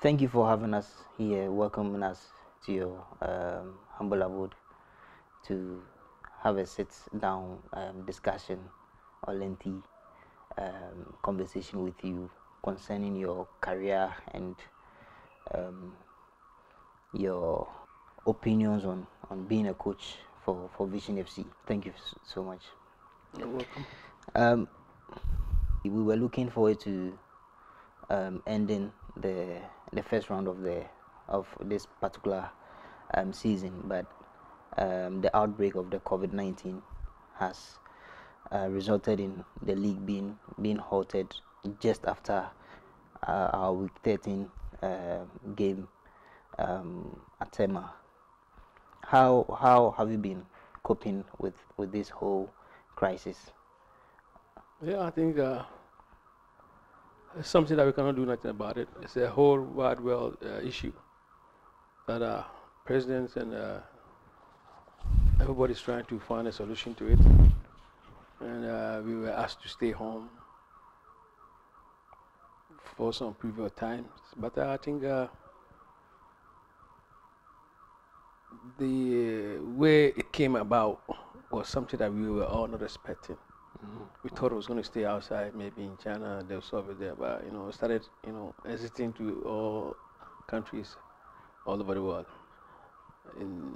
Thank you for having us here, welcoming us to your humble abode to have a sit-down discussion or lengthy conversation with you concerning your career and your opinions on being a coach for Vision FC. Thank you so much. You're welcome. We were looking forward to ending the first round of this particular season, but the outbreak of the COVID-19 has resulted in the league being halted just after our week 13 game at Tema. How have you been coping with this whole crisis? Yeah, I think it's something that we cannot do nothing about it. It's a whole wide world issue that presidents and everybody's trying to find a solution to it. And we were asked to stay home for some previous times. But I think the way it came about was something that we were all not expecting. We thought it was going to stay outside, maybe in China, they'll solve it there, but it started, exiting to all countries all over the world. And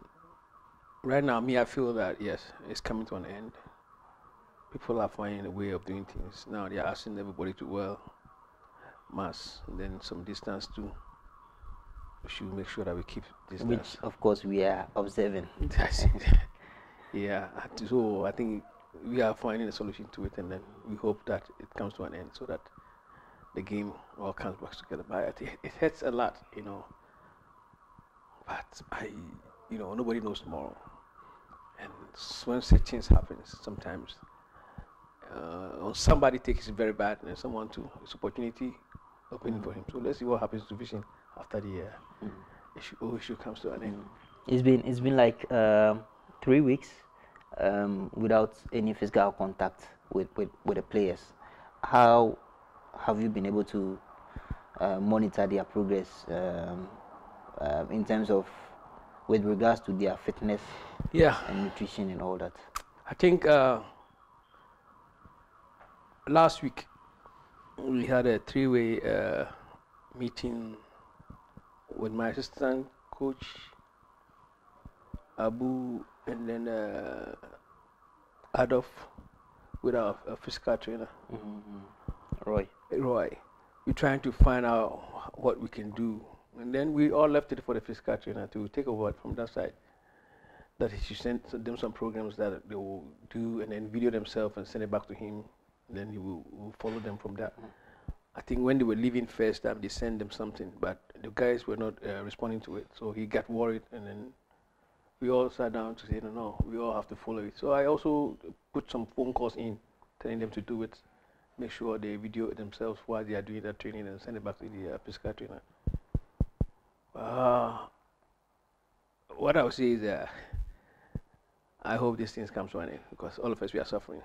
right now, I feel that yes, it's coming to an end. People are finding a way of doing things. Now they're asking everybody to wear masks, and then some distance too. We should make sure that we keep distance. Which, of course, we are observing. Yeah, so I think we are finding a solution to it, and then we hope that it comes to an end so that the game all comes back together. But it hurts a lot, But nobody knows tomorrow. And when such things happens, sometimes somebody takes it very bad, and someone too. It's opportunity opening for him. So let's see what happens to Vision after the issue comes to an end. It's been like 3 weeks without any physical contact with the players. How have you been able to monitor their progress in terms of with regards to their fitness and nutrition and all that? I think last week we had a three-way meeting with my assistant coach Abu, and then Adolf with our physical trainer Roy. We're trying to find out what we can do, and then we all left it for the physical trainer to take over from that side. That he should send them some programs that they will do, and then video themselves and send it back to him. And then he will follow them from that. I think when they were leaving first time, they sent them something, but the guys were not responding to it. So he got worried, and then we all sat down to say, no, we all have to follow it. So I also put some phone calls in, telling them to do it, make sure they video it themselves while they are doing that training, and send it back to the physical trainer. What I would say is I hope these things come to an end, because all of us, we are suffering.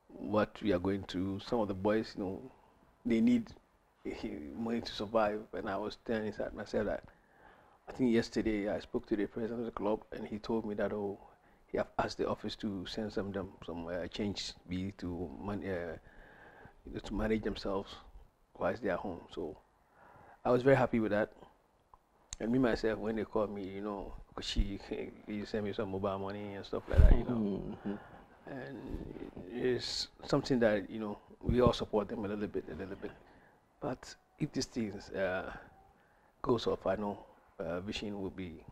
What we are going through, some of the boys, they need money to survive, and I was telling myself that I think yesterday I spoke to the president of the club, and he told me that he have asked the office to send some change to manage themselves whilst they are home. So I was very happy with that. And me myself, when they called me, you send me some mobile money and stuff like that, And it's something that we all support them a little bit. But if these things goes off, I know Vision will be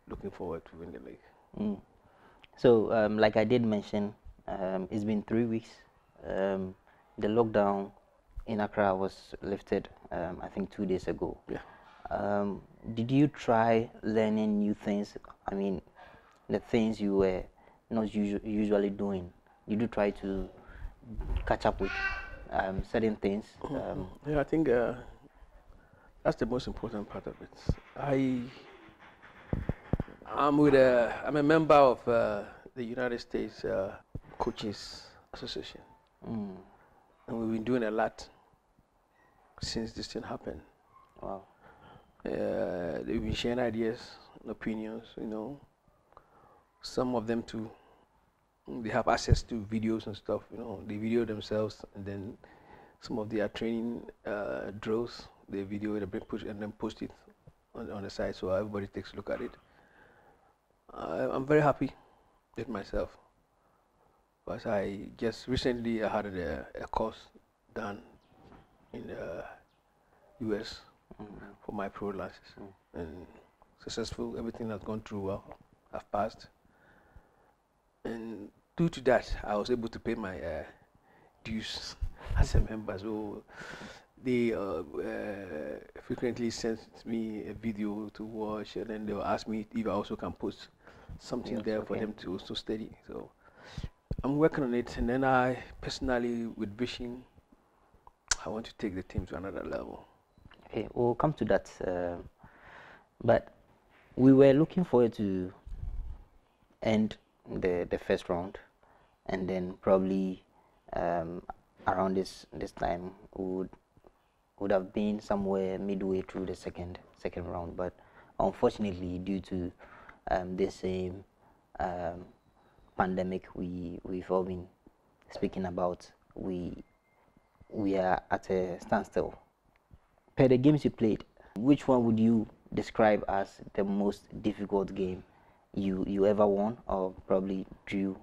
looking forward to win the league. So, like I did mention, it's been 3 weeks. The lockdown in Accra was lifted, I think 2 days ago. Yeah. Did you try learning new things? I mean, the things you were not usually doing. Did you try to catch up with certain things? Yeah, I think that's the most important part of it. I'm a member of the United States Coaches Association, and we've been doing a lot since this thing happened. Wow. They've been sharing ideas and opinions, you know. Some of them too, they have access to videos and stuff, you know. They video themselves, and then some of their training drills, they video it and then post it on the site so everybody takes a look at it. I'm very happy with myself, because I just recently had a course done in the US for my pro license, and successful. Everything has gone through well. I've passed, and due to that, I was able to pay my dues as a member. So they frequently send me a video to watch, and then they'll ask me if I also can post something there for them to also study. So I'm working on it, and then I personally, with Vision, I want to take the team to another level. Okay, we'll come to that. But we were looking forward to end the first round, and then probably around this time would have been somewhere midway through the second round. But unfortunately, due to this same pandemic we've all been speaking about, we are at a standstill. Per the games you played, which one would you describe as the most difficult game you ever won, or probably drew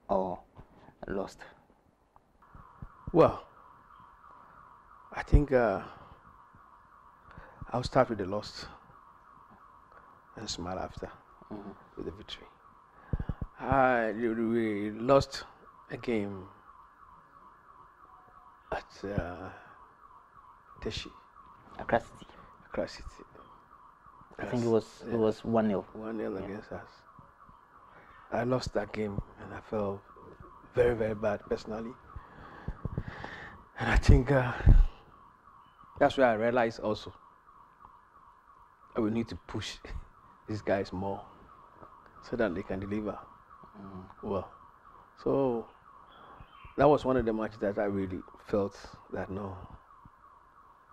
or lost? Well, I think I'll start with the loss and smile after with the victory. We lost a game at Teshi. Accra City. Accra City. I think it was 1-0. 1-0 against us. I lost that game, and I felt very, very bad personally. And I think that's where I realized also that we need to push these guys more so that they can deliver well. So that was one of the matches that I really felt that no,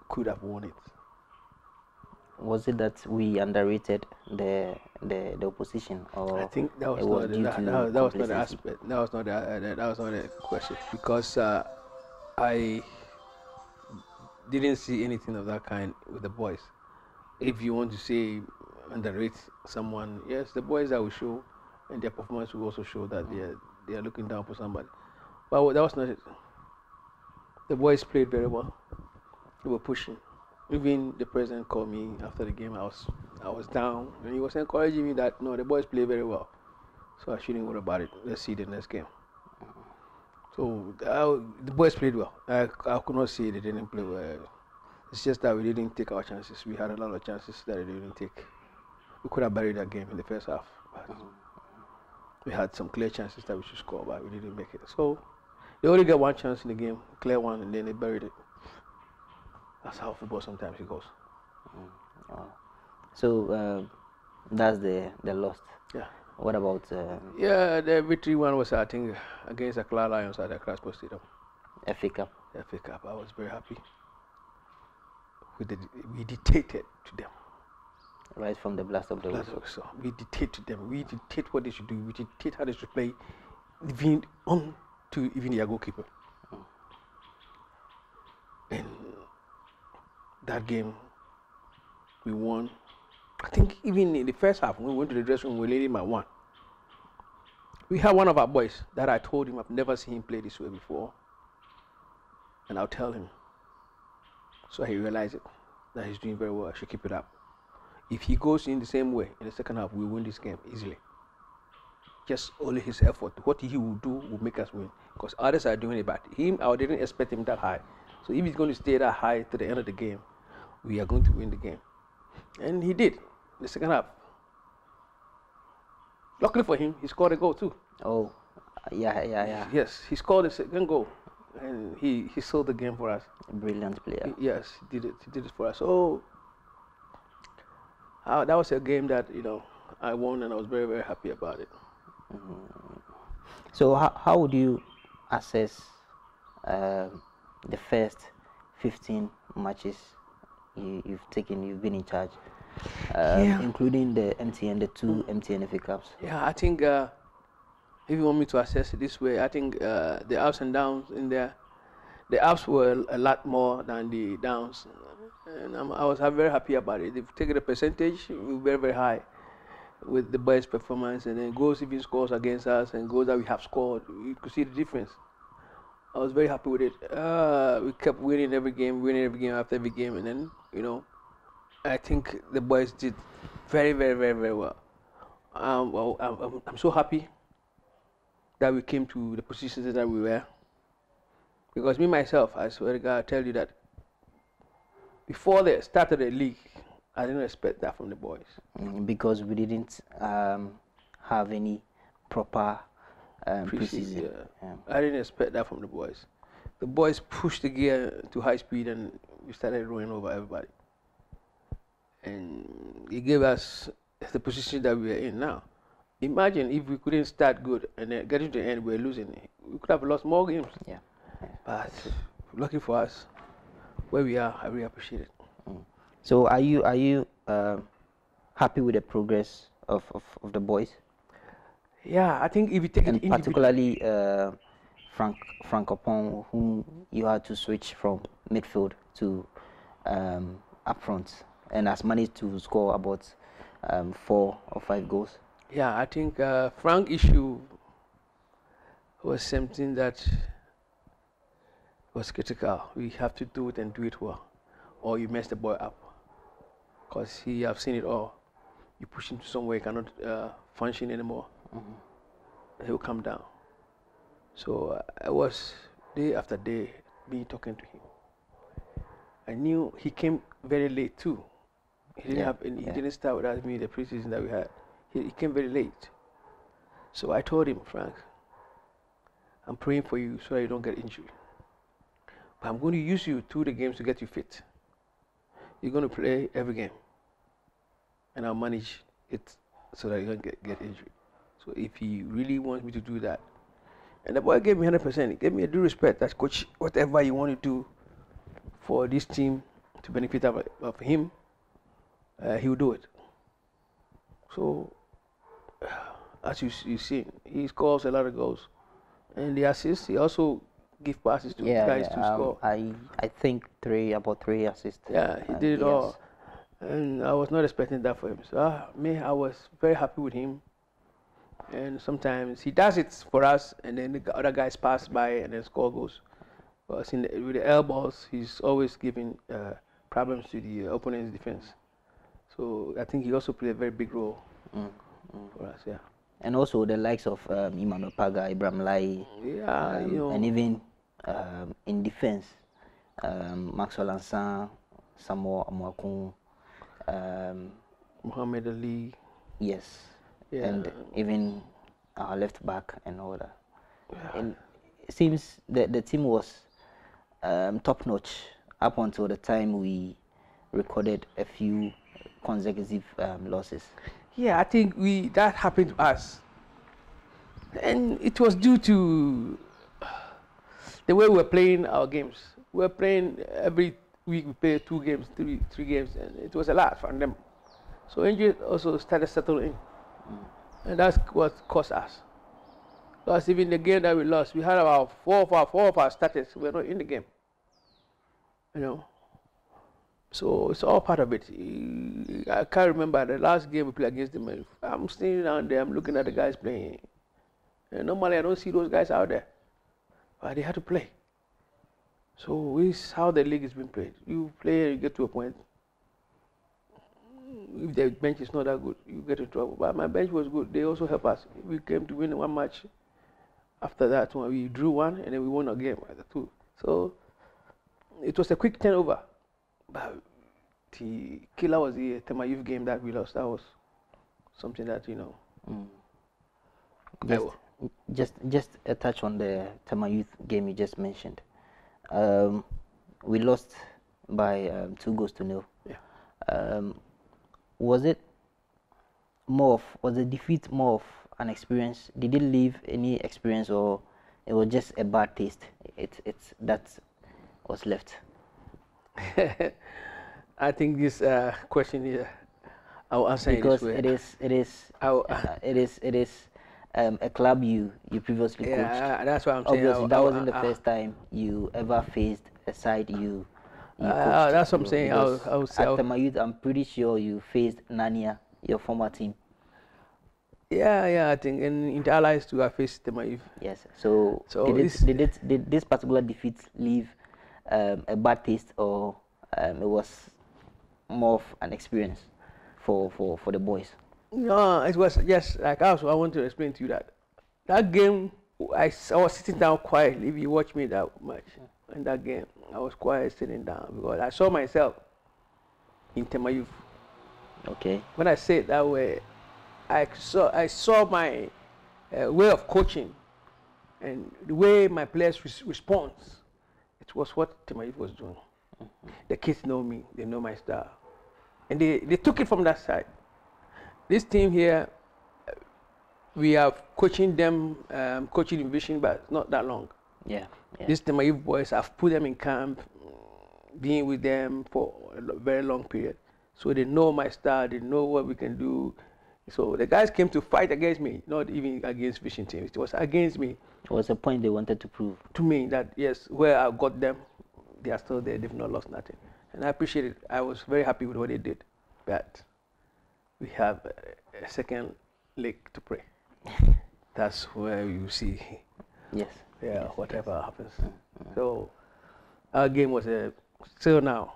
could have won it. Was it that we underrated the opposition, or I think that was not the aspect. That was not the question, because I didn't see anything of that kind with the boys. If you want to say underrate someone, yes, the boys that will show, and their performance will also show that they are looking down for somebody. But that was not it. The boys played very well. They were pushing. Even the president called me after the game. I was down, and he was encouraging me that no, the boys play very well, so I shouldn't worry about it. Let's see the next game. So the boys played well. I could not say they didn't play well. It's just that we didn't take our chances. We had a lot of chances that we didn't take. We could have buried that game in the first half. But we had some clear chances that we should score, but we didn't make it. So they only get one chance in the game, clear one, and then they buried it. That's how football sometimes it goes. So that's the loss. Yeah. What about? The victory one was, I think, against Accra Lions at the Accra Sports Stadium. FA Cup. FA Cup. I was very happy. We dictated to them. Right from the blast of the whistle. So we dictate to them. We dictate what they should do. We dictate how they should play, even on to even their goalkeeper. And that game, we won. I think even in the first half, when we went to the dressing room, we led him at 1. We had one of our boys that I told him I've never seen him play this way before. And I'll tell him. So he realized it, that he's doing very well. I should keep it up. If he goes in the same way in the second half, we win this game easily. Just only his effort. What he will do will make us win. Because others are doing it, but him, I didn't expect him that high. So if he's going to stay that high to the end of the game, we are going to win the game. And he did, the second half. Luckily for him, he scored a goal too. Oh, yeah. Yes, he scored the second goal. And he sold the game for us. A brilliant player. Yes, he did it for us. So that was a game that, I won, and I was very, very happy about it. So how would you assess the first 15 matches you've been in charge, including the MTN, the two MTNFA Cups? Yeah, I think if you want me to assess it this way, I think the ups and downs in there, the ups were a lot more than the downs, and I was very happy about it. If you take the percentage, we were very, very high with the boys' performance, and then goals even scores against us and goals that we have scored, you could see the difference. I was very happy with it. We kept winning every game after every game, and then I think the boys did very, very, very, very well. I'm so happy that we came to the positions that we were, because me myself, I swear to God, I tell you that before the start of the league, I didn't expect that from the boys. Because we didn't have any proper preseason. Yeah. I didn't expect that from the boys. The boys pushed the gear to high speed, and we started running over everybody. And it gave us the position that we are in now. Imagine if we couldn't start good and then getting to the end we're losing. We could have lost more games. Yeah. But lucky for us, where we are, I really appreciate it. So are you happy with the progress of the boys? Yeah, I think if you take and it particularly Frank Opon, whom you had to switch from midfield to up front, and has managed to score about 4 or 5 goals. Yeah, I think Frank issue was something that was critical. We have to do it and do it well, or you mess the boy up. Because I've seen it all. You push him to somewhere he cannot function anymore. He'll come down. So I was day after day me talking to him. I knew he came very late too. He didn't start with me the preseason that we had. He came very late. So I told him, Frank, I'm praying for you so that you don't get injured. But I'm going to use you through the games to get you fit. You're going to play every game. And I'll manage it so that you don't get injured. So if he really wants me to do that. And the boy gave me 100%. He gave me a due respect. That's coach, whatever you want to do for this team to benefit of him, he will do it. So, as you see, he scores a lot of goals. And the assists, he also gives passes to guys to score. I think about 3 assists. Yeah, he did it all. And I was not expecting that for him. So, I was very happy with him. And sometimes he does it for us, and then the other guys pass by and then score goals. But with the elbows, he's always giving problems to the opponent's defense. So I think he also played a very big role for us, yeah. And also the likes of Emmanuel Paga, Ibrahim Lai, and even in defense, Maxwell Ansan, Samuel Amuakun, Muhammad Ali. Yes. Yeah. And even our left back and all that. Yeah. And it seems that the team was top notch up until the time we recorded a few consecutive losses. Yeah, I think that happened to us, and it was due to the way we were playing our games. We were playing every week. We play 2 games, 3 games, and it was a lot for them. So injuries also started settling in. And that's what cost us. Because even the game that we lost, we had about 4 of our starters were not in the game. So it's all part of it. I can't remember the last game we played against them. I'm standing down there, I'm looking at the guys playing. And normally I don't see those guys out there. But they had to play. So it's how the league is being played. You play, you get to a point. If the bench is not that good, you get in trouble. But my bench was good. They also helped us. We came to win 1 match. After that, we drew 1, and then we won a game at the 2. So it was a quick turnover. But the killer was the Tema Youth game that we lost. That was something that, Just a touch on the Tema Youth game you just mentioned. We lost by 2 goals to 0. Yeah. Was the defeat more of an experience? Did it leave any experience, or it was just a bad taste? That was left. I think this question here, I'll answer because it this way. it is a club you previously coached. Yeah, that's what I'm saying. Obviously, that wasn't the first time you ever faced a side you coached. That's what I'm saying. I'll say at Tema Youth, I'm pretty sure you faced Nania, your former team. Yeah, I think in the Allies too, I faced Tema Youth. Yes. So did this particular defeat leave a bad taste, or it was more of an experience for the boys? No, it was just like I want to explain to you that game, I was sitting down quietly. If you watch me that much in that game, I was quiet sitting down because I saw myself in Tema Youth. Okay. When I say it that way, I saw my way of coaching and the way my players respond. It was what Tema Youth was doing. The kids know me, they know my style, and they took it from that side. This team here, we are coaching them, coaching division, but not that long. Yeah. These Tema Youth boys, I've put them in camp, being with them for a very long period. So they know my style, they know what we can do. So the guys came to fight against me, not even against vision team. It was against me. It was a point they wanted to prove to me that yes, where I got them, they are still there. They've not lost nothing, and I appreciate it. I was very happy with what they did, but we have a second leg to pray. That's where you see, yes, whatever happens. So our game was still now.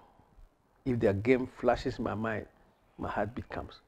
If their game flashes in my mind, my heartbeat comes.